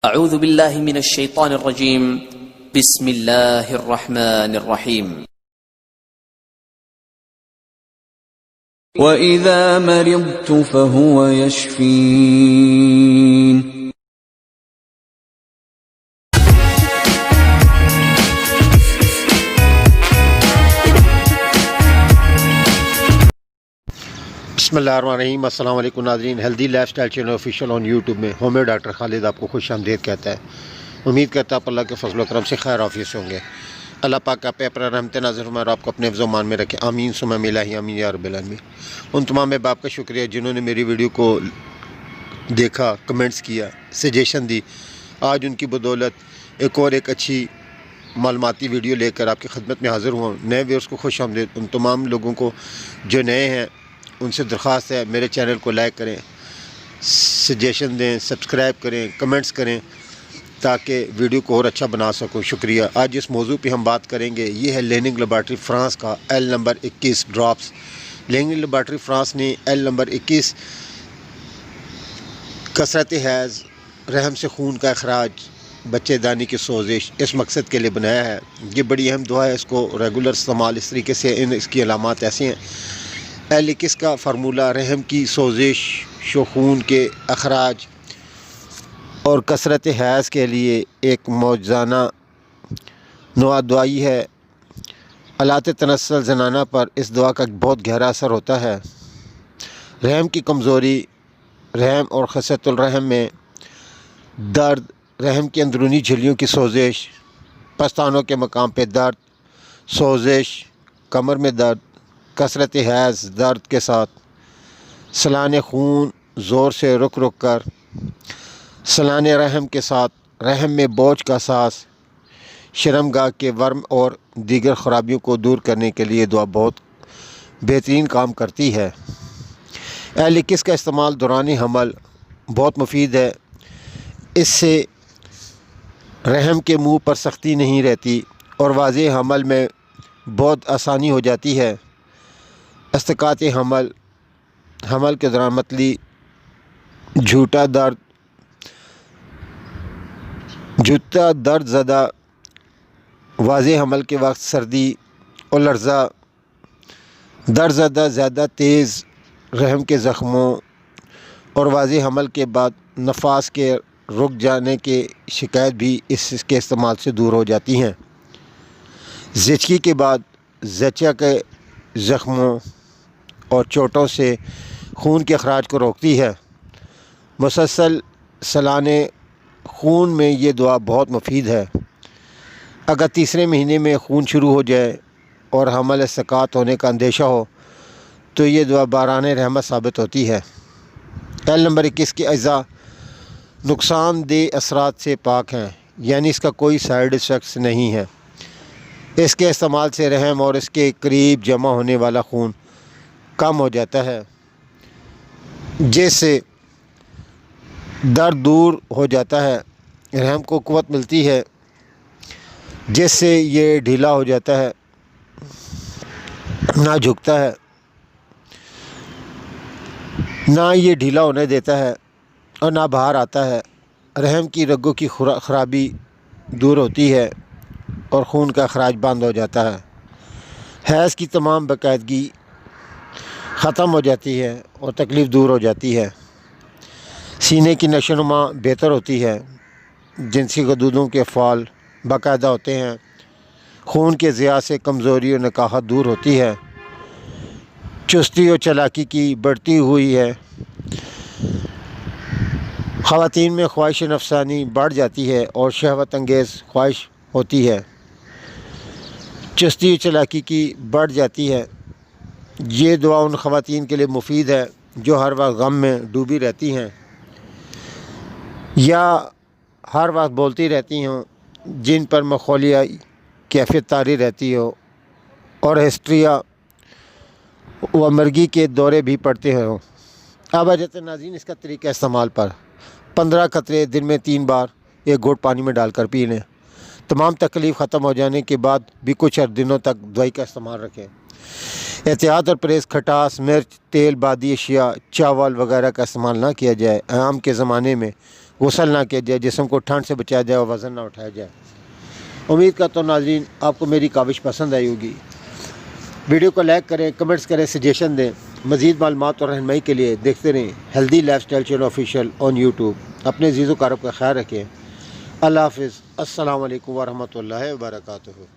اعوذ باللہ من الشیطان الرجیم بسم اللہ الرحمن الرحیم وَإِذَا مَرِضْتُ فَهُوَ يَشْفِينِ بسم اللہ الرحمن الرحیم۔ السلام علیکم ناظرین، healthy life style channel official on YouTube میں ہوم میڈ ڈاکٹر خالد آپ کو خوش آمدید کہتا ہے۔ امید کرتا ہے آپ اللہ کے فضل و کرم سے خیر عافیت سے ہوں گے۔ اللہ پاک آپ پہ اپنا رحمت نازل فرمائے اور آپ کو اپنے حفظ و امان میں رکھے، آمین ثم الہی آمین یا رب العالمین۔ ان تمام احباب کا شکریہ جنہوں نے میری ویڈیو کو دیکھا، کمنٹس کیا، سجیشن دی۔ آج ان کی بدولت ایک اچھی معلوماتی ویڈیو لے کر آپ کی خدمت میں حاضر ہوا۔ نئے ویورز کو خوش آمدید۔ ان تمام لوگوں کو جو نئے ہیں ان سے درخواست ہے میرے چینل کو لائک کریں، سجیشن دیں، سبسکرائب کریں، کمنٹس کریں تاکہ ویڈیو کو اور اچھا بنا سکوں۔ شکریہ۔ آج اس موضوع پہ ہم بات کریں گے، یہ ہے لیننگ لیبارٹری فرانس کا L number 21 drops. Leaning laboratory France نے ایل نمبر 21 کثرت حیض، رحم سے خون کا اخراج، بچے دانی کی سوزش اس مقصد کے لیے بنایا ہے۔ یہ بڑی اہم دعا ہے، اس کو ریگولر استعمال اس طریقے سے اس کی علامات ایسی ہیں۔ ایل 21 کا فارمولہ رحم کی سوزش، خون کے اخراج اور کثرت حیض کے لیے ایک معجزانہ نوع دعائی ہے۔ آلات تناسل زنانہ پر اس دعا کا بہت گہرا اثر ہوتا ہے۔ رحم کی کمزوری، رحم اور خصیۃ الرحم میں درد، رحم کی اندرونی جھلیوں کی سوزش، پستانوں کے مقام پہ درد، سوزش، کمر میں درد، کثرت حیض درد کے ساتھ، سلان خون زور سے رک کر، سلان رحم کے ساتھ، رحم میں بوجھ کا احساس، شرمگاہ کے ورم اور دیگر خرابیوں کو دور کرنے کے لیے دعا بہت بہترین کام کرتی ہے۔ ایل 21 کا استعمال دوران حمل بہت مفید ہے۔ اس سے رحم کے منہ پر سختی نہیں رہتی اور واضح حمل میں بہت آسانی ہو جاتی ہے۔ اسقاط حمل کے دوران متلی، جھوٹا درد زدہ، واضح حمل کے وقت سردی اور لرزہ، درد زدہ زیادہ تیز رحم کے زخموں اور واضح حمل کے بعد نفاس کے رک جانے کی شکایت بھی اس کے استعمال سے دور ہو جاتی ہیں۔ زچگی کے بعد زچہ کے زخموں اور چوٹوں سے خون کے اخراج کو روکتی ہے۔ مسلسل سلان خون میں یہ دعا بہت مفید ہے۔ اگر تیسرے مہینے میں خون شروع ہو جائے اور حمل اسقاط ہونے کا اندیشہ ہو تو یہ دعا باران رحمت ثابت ہوتی ہے۔ ایل نمبر 21 کے اجزاء نقصان دہ اثرات سے پاک ہیں، یعنی اس کا کوئی سائیڈ ایفیکٹس نہیں ہے۔ اس کے استعمال سے رحم اور اس کے قریب جمع ہونے والا خون کم ہو جاتا ہے، جس سے درد دور ہو جاتا ہے، رحم کو قوت ملتی ہے جس سے یہ ڈھیلا ہو جاتا ہے، نہ جھکتا ہے، نہ یہ ڈھیلا ہونے دیتا ہے اور نہ باہر آتا ہے۔ رحم کی رگوں کی خرابی دور ہوتی ہے اور خون کا اخراج بند ہو جاتا ہے۔ حیض کی تمام باقاعدگی ختم ہو جاتی ہے اور تکلیف دور ہو جاتی ہے۔ سینے کی نشو و نما بہتر ہوتی ہے، جنسی غدودوں کے فعال باقاعدہ ہوتے ہیں، خون کے ضیاع سے کمزوری اور نکاحت دور ہوتی ہے، چستی اور چالاکی کی بڑھتی ہوئی ہے، خواتین میں خواہش نفسانی بڑھ جاتی ہے اور شہوت انگیز خواہش ہوتی ہے، چستی اور چالاکی کی بڑھ جاتی ہے۔ یہ دعا ان خواتین کے لیے مفید ہے جو ہر وقت غم میں ڈوبی رہتی ہیں یا ہر وقت بولتی رہتی ہوں، جن پر مخولیہ کیفیت طاری رہتی ہو اور ہسٹریا و مرگی کے دورے بھی پڑتے ہوں۔ اب آ جاتے ہیں ناظرین اس کا طریقہ استعمال پر۔ 15 قطرے دن میں 3 بار 1 گھونٹ پانی میں ڈال کر پی لیں۔ تمام تکلیف ختم ہو جانے کے بعد بھی کچھ دنوں تک دوائی کا استعمال رکھیں۔ احتیاط اور پرہیز، کھٹاس، مرچ، تیل، بادی اشیاء، چاول وغیرہ کا استعمال نہ کیا جائے۔ عام کے زمانے میں غسل نہ کیا جائے، جسم کو ٹھنڈ سے بچایا جائے اور وزن نہ اٹھایا جائے۔ امید کرتا ہوں ناظرین آپ کو میری کاوش پسند آئی ہوگی۔ ویڈیو کو لائک کریں، کمنٹس کریں، سجیشن دیں۔ مزید معلومات اور رہنمائی کے لیے دیکھتے رہیں healthy life style channel official on YouTube. اپنے عزیز و اقارب کا خیال رکھیں۔ اللہ حافظ۔ السلام علیکم ورحمۃ اللہ وبرکاتہ۔